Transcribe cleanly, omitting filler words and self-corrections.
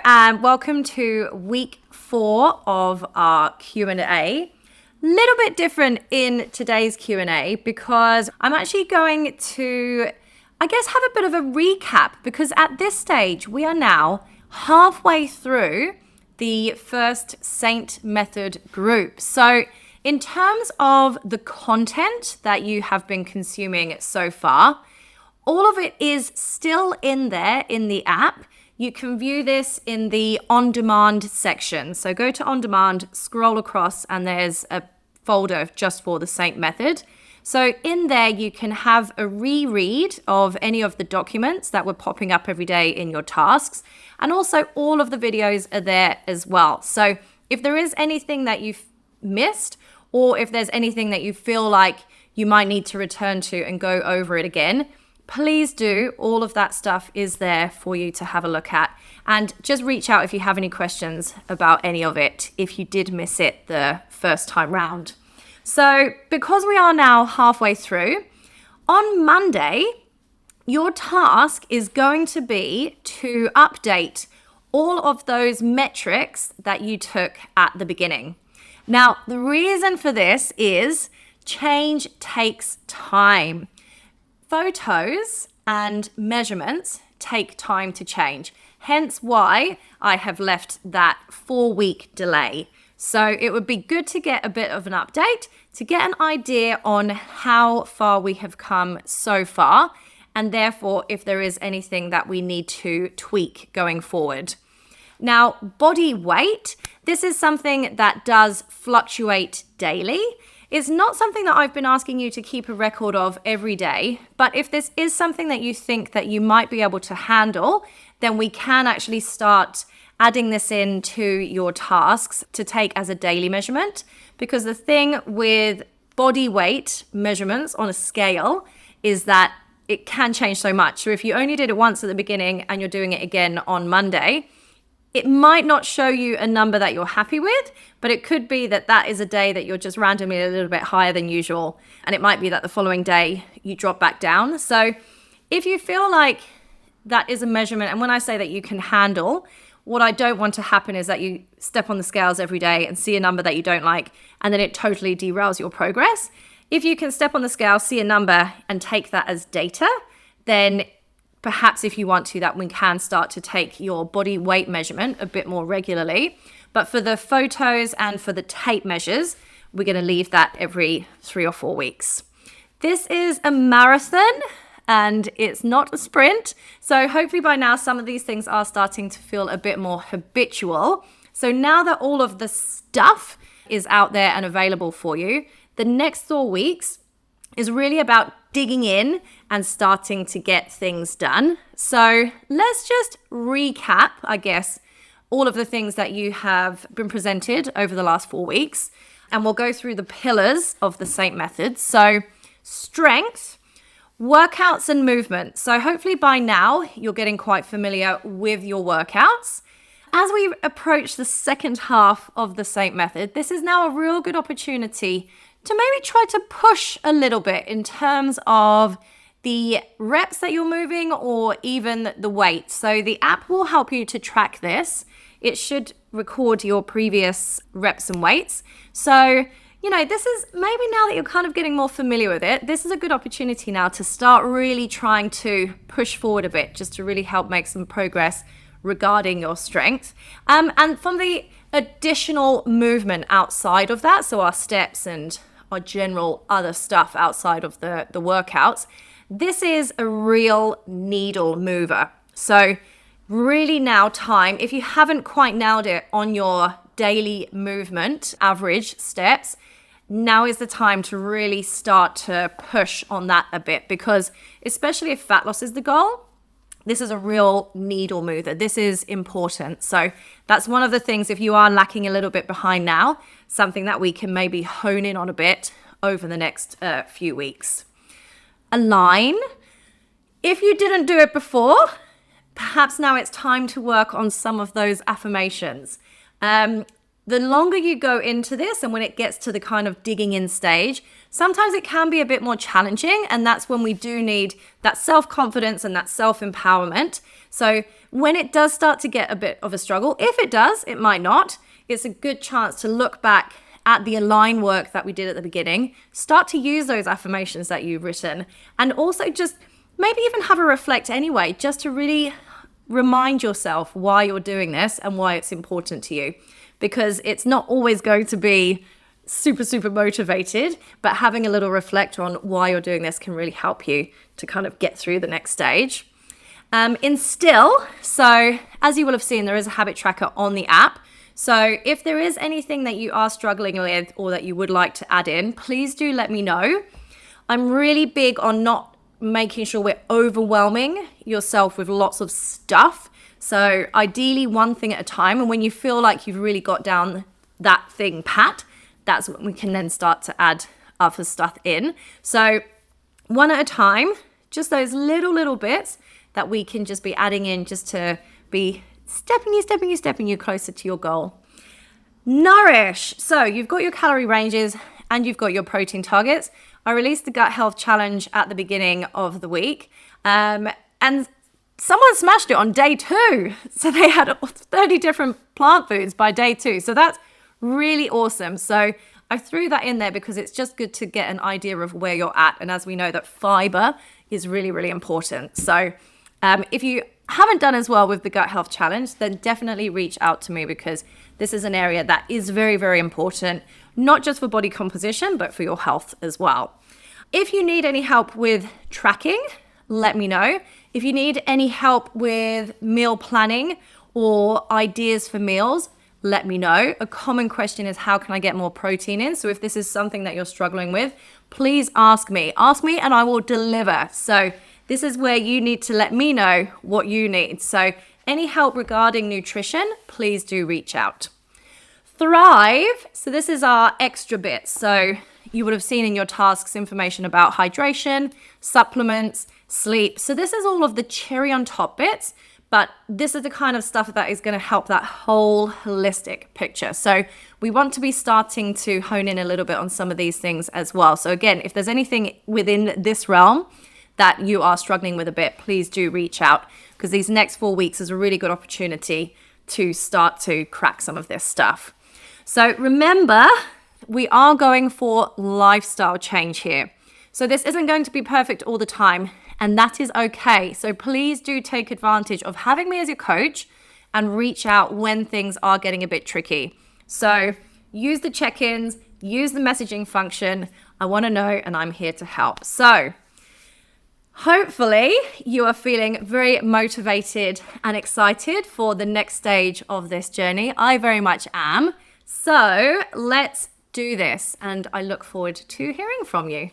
and welcome to week 4 of our Q&A. Little bit different in today's Q&A because I'm actually going to, have a bit of a recap, because at this stage we are now halfway through the first SAINT Method group. So in terms of the content that you have been consuming so far, all of it is still in there in the app. You can view this in the on-demand section. So go to on-demand, scroll across, and there's a folder just for the SAINT Method. So in there, you can have a reread of any of the documents that were popping up every day in your tasks. And also all of the videos are there as well. So if there is anything that you've missed, or if there's anything that you feel like you might need to return to and go over it again, please do. All of that stuff is there for you to have a look at. And just reach out if you have any questions about any of it, if you did miss it the first time round. So because we are now halfway through, on Monday, your task is going to be to update all of those metrics that you took at the beginning. Now, the reason for this is change takes time. Photos and measurements take time to change, hence why I have left that 4-week delay. So it would be good to get a bit of an update, to get an idea on how far we have come so far, and therefore if there is anything that we need to tweak going forward. Now, body weight, this is something that does fluctuate daily. It's not something that I've been asking you to keep a record of every day, but if this is something that you think that you might be able to handle, then we can actually start adding this into your tasks to take as a daily measurement. Because the thing with body weight measurements on a scale is that it can change so much. So if you only did it once at the beginning and you're doing it again on Monday, it might not show you a number that you're happy with, but it could be that that is a day that you're just randomly a little bit higher than usual. And it might be that the following day you drop back down. So if you feel like that is a measurement, and when I say that you can handle, what I don't want to happen is that you step on the scales every day and see a number that you don't like, and then it totally derails your progress. If you can step on the scale, see a number, and take that as data, then perhaps if you want to, that we can start to take your body weight measurement a bit more regularly. But for the photos and for the tape measures, we're going to leave that every 3 or 4 weeks. This is a marathon and it's not a sprint. So hopefully by now, some of these things are starting to feel a bit more habitual. So now that all of the stuff is out there and available for you, the next 4 weeks is really about digging in and starting to get things done. So let's just recap, all of the things that you have been presented over the last 4 weeks. And we'll go through the pillars of the SAINT Method. So strength, workouts and movement. So hopefully by now you're getting quite familiar with your workouts. As we approach the second half of the SAINT Method, this is now a real good opportunity to maybe try to push a little bit in terms of the reps that you're moving or even the weight. So the app will help you to track this. It should record your previous reps and weights. So, this is maybe now that you're kind of getting more familiar with it, this is a good opportunity now to start really trying to push forward a bit, just to really help make some progress regarding your strength. And from the additional movement outside of that, so our steps and our general other stuff outside of the workouts, this is a real needle mover. So really now time, if you haven't quite nailed it on your daily movement, average steps, now is the time to really start to push on that a bit, because especially if fat loss is the goal, this is a real needle mover. This is important. So that's one of the things, if you are lacking a little bit behind now, something that we can maybe hone in on a bit over the next few weeks. Align. If you didn't do it before, perhaps now it's time to work on some of those affirmations. the longer you go into this and when it gets to the kind of digging in stage, sometimes it can be a bit more challenging. And that's when we do need that self-confidence and that self-empowerment. So when it does start to get a bit of a struggle, if it does, it might not, it's a good chance to look back at the align work that we did at the beginning, start to use those affirmations that you've written, and also just maybe even have a reflect anyway, just to really remind yourself why you're doing this and why it's important to you. Because it's not always going to be super motivated, but having a little reflect on why you're doing this can really help you to kind of get through the next stage. Instill, so as you will have seen, there is a habit tracker on the app. So if there is anything that you are struggling with or that you would like to add in, please do let me know. I'm really big on not making sure we're overwhelming yourself with lots of stuff. So ideally one thing at a time. And when you feel like you've really got down that thing pat, that's when we can then start to add other stuff in. So one at a time, just those little bits that we can just be adding in just to be stepping you closer to your goal. Nourish. So you've got your calorie ranges and you've got your protein targets. I released the gut health challenge at the beginning of the week. And someone smashed it on day 2. So they had 30 different plant foods by day 2. So that's really awesome. So I threw that in there because it's just good to get an idea of where you're at. And as we know that fiber is really important. So if you haven't done as well with the gut health challenge, then definitely reach out to me because this is an area that is very important, not just for body composition, but for your health as well. If you need any help with tracking, let me know. If you need any help with meal planning or ideas for meals, let me know. A common question is, how can I get more protein in? So if this is something that you're struggling with, please ask me. Ask me and I will deliver. So this is where you need to let me know what you need. So any help regarding nutrition, please do reach out. Thrive. So this is our extra bit. So you would have seen in your tasks information about hydration, supplements, sleep. So this is all of the cherry on top bits, but this is the kind of stuff that is going to help that whole holistic picture. So we want to be starting to hone in a little bit on some of these things as well. So again, if there's anything within this realm that you are struggling with a bit, please do reach out because these next 4 weeks is a really good opportunity to start to crack some of this stuff. So remember, we are going for lifestyle change here. So this isn't going to be perfect all the time, and that is okay. So please do take advantage of having me as your coach and reach out when things are getting a bit tricky. So use the check-ins, use the messaging function. I want to know and I'm here to help. So hopefully you are feeling very motivated and excited for the next stage of this journey. I very much am. So let's do this, and I look forward to hearing from you.